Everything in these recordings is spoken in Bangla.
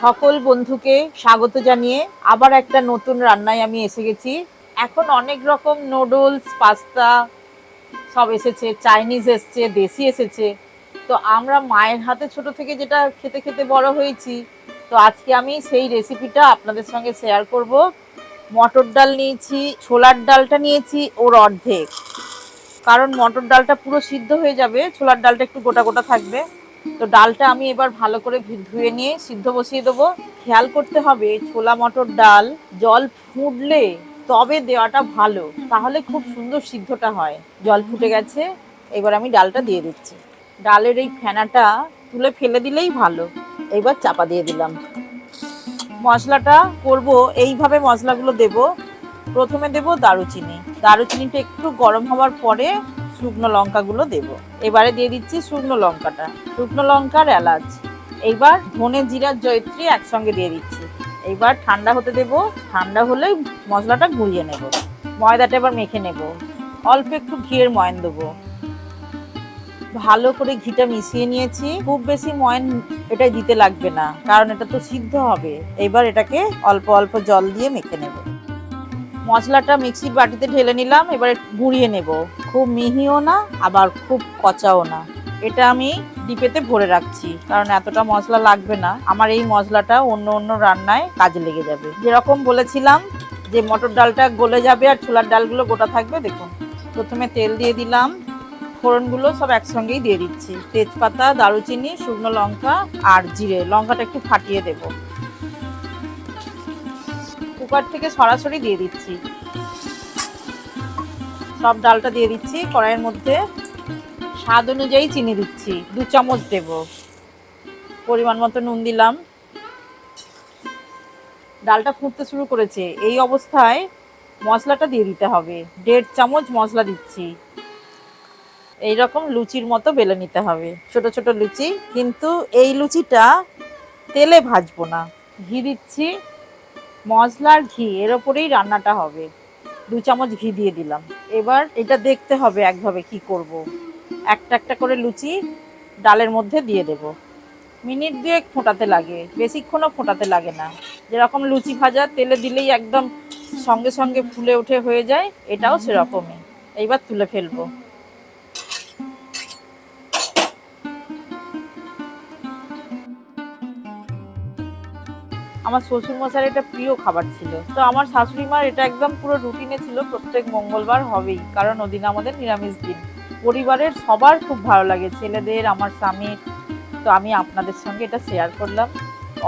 সকল বন্ধুকে স্বাগত জানিয়ে আবার একটা নতুন রান্নায় আমি এসে গেছি। এখন অনেক রকম নুডলস, পাস্তা সব এসেছে, চাইনিজ এসছে, দেশি এসেছে। তো আমরা মায়ের হাতে ছোট থেকে যেটা খেতে খেতে বড় হয়েছি, তো আজকে আমি সেই রেসিপিটা আপনাদের সঙ্গে শেয়ার করব। মটর ডাল নিয়েছি, ছোলার ডালটা নিয়েছি ওর অর্ধেক, কারণ মটর ডালটা পুরো সিদ্ধ হয়ে যাবে, ছোলার ডালটা একটু গোটা গোটা থাকবে। তো ডালটা আমি এবার ভালো করে ধুয়ে নিয়ে সিদ্ধ বসিয়ে দেবো। খেয়াল করতে হবে ছোলা মটর ডাল জল ফুটলে তবে দেওয়াটা ভালো, তাহলে খুব সুন্দর সিদ্ধটা হয়। জল ফুটে গেছে, এবার আমি ডালটা দিয়ে দিচ্ছি। ডালের এই ফেনাটা তুলে ফেলে দিলেই ভালো। এবার চাপা দিয়ে দিলাম। মশলাটা করব এইভাবে, মশলাগুলো দেব। প্রথমে দেব দারুচিনি, দারুচিনিটা একটু গরম হওয়ার পরে শুকনো লঙ্কাগুলো দেব। এবারে দিয়ে দিচ্ছি শুকনো লঙ্কাটা, শুকনো লঙ্কার এলাচ। এইবার ধনে, জিরা, জয়ত্রী একসঙ্গে দিয়ে দিচ্ছি। এইবার ঠান্ডা হতে দেব, ঠান্ডা হলেই মশলাটা গুঁড়িয়ে নেব। ময়দাটা এবার মেখে নেব, অল্প একটু ঘিয়ের ময়ান দেবো। ভালো করে ঘিটা মিশিয়ে নিয়েছি। খুব বেশি ময়ান এটাই দিতে লাগবে না, কারণ এটা তো সিদ্ধ হবে। এবার এটাকে অল্প অল্প জল দিয়ে মেখে নেব। মশলাটা মিক্সির বাটিতে ঢেলে নিলাম, এবারে গুঁড়িয়ে নেব। খুব মিহিও না, আবার খুব কচাও না। এটা আমি ডিপেতে ভরে রাখছি, কারণ এতটা মশলা লাগবে না। আমার এই মশলাটা অন্য অন্য রান্নায় কাজে লেগে যাবে। যেরকম বলেছিলাম যে মটর ডালটা গলে যাবে আর ছোলার ডালগুলো গোটা থাকবে। দেখুন, প্রথমে তেল দিয়ে দিলাম, ফোড়নগুলো সব একসঙ্গেই দিয়ে দিচ্ছি। তেজপাতা, দারুচিনি, শুকনো লঙ্কা আর জিরে। লঙ্কাটা একটু ফাটিয়ে দেব। কুকার থেকে সরাসরি দিয়ে দিচ্ছি। সব ডালটা দিয়ে দিচ্ছি কড়াইয়ের মধ্যে। স্বাদ অনুযায়ী চিনি দিচ্ছি, 2 চামচ দেব। পরিমাণ মতো নুন দিলাম। ডালটা ফুটতে শুরু করেছে, এই অবস্থায় মশলাটা দিয়ে দিতে হবে। 1.5 চামচ মশলা দিচ্ছি। এইরকম লুচির মতো বেলে নিতে হবে, ছোট ছোট লুচি। কিন্তু এই লুচিটা তেলে ভাজবো না, ঘি দিচ্ছি। মশলার ঘি এর ওপরেই রান্নাটা হবে। 2 চামচ ঘি দিয়ে দিলাম। এবার এটা দেখতে হবে একভাবে কি করব। একটা একটা করে লুচি ডালের মধ্যে দিয়ে দেব। মিনিট 2 ফোটাতে লাগে, বেশিক্ষণও ফোটাতে লাগে না। যেরকম লুচি ভাজা তেলে দিলেই একদম সঙ্গে সঙ্গে ফুলে উঠে হয়ে যায়, এটাও সেরকমই। এইবার তুলে ফেলবো। আমার শ্বশুর মশাইয়ের এটা প্রিয় খাবার ছিল, তো আমার শাশুড়ি মার এটা একদম পুরো রুটিনে ছিল, প্রত্যেক মঙ্গলবার হবেই, কারণ ওদিন আমাদের নিরামিষ দিন। পরিবারের সবার খুব ভালো লাগে, ছেলেদের, আমার স্বামীর। তো আমি আপনাদের সঙ্গে এটা শেয়ার করলাম।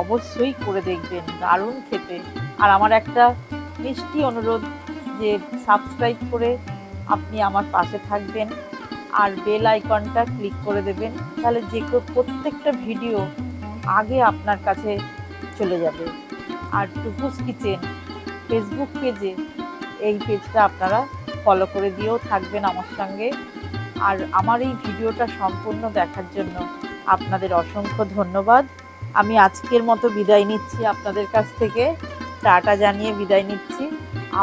অবশ্যই করে দেখবেন, দারুণ খেতে। আর আমার একটা মিষ্টি অনুরোধ, যে সাবস্ক্রাইব করে আপনি আমার পাশে থাকবেন আর বেল আইকনটা ক্লিক করে দেবেন, তাহলে যে প্রত্যেকটা ভিডিও আগে আপনার কাছে চলে যাবে। আর টুকুস কিচেন ফেসবুক পেজে, এই পেজটা আপনারা ফলো করে দিয়েও থাকবেন আমার সঙ্গে। আর আমার এই ভিডিওটা সম্পূর্ণ দেখার জন্য আপনাদের অসংখ্য ধন্যবাদ। আমি আজকের মতো বিদায় নিচ্ছি আপনাদের কাছ থেকে, টাটা জানিয়ে বিদায় নিচ্ছি।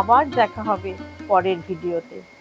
আবার দেখা হবে পরের ভিডিওতে।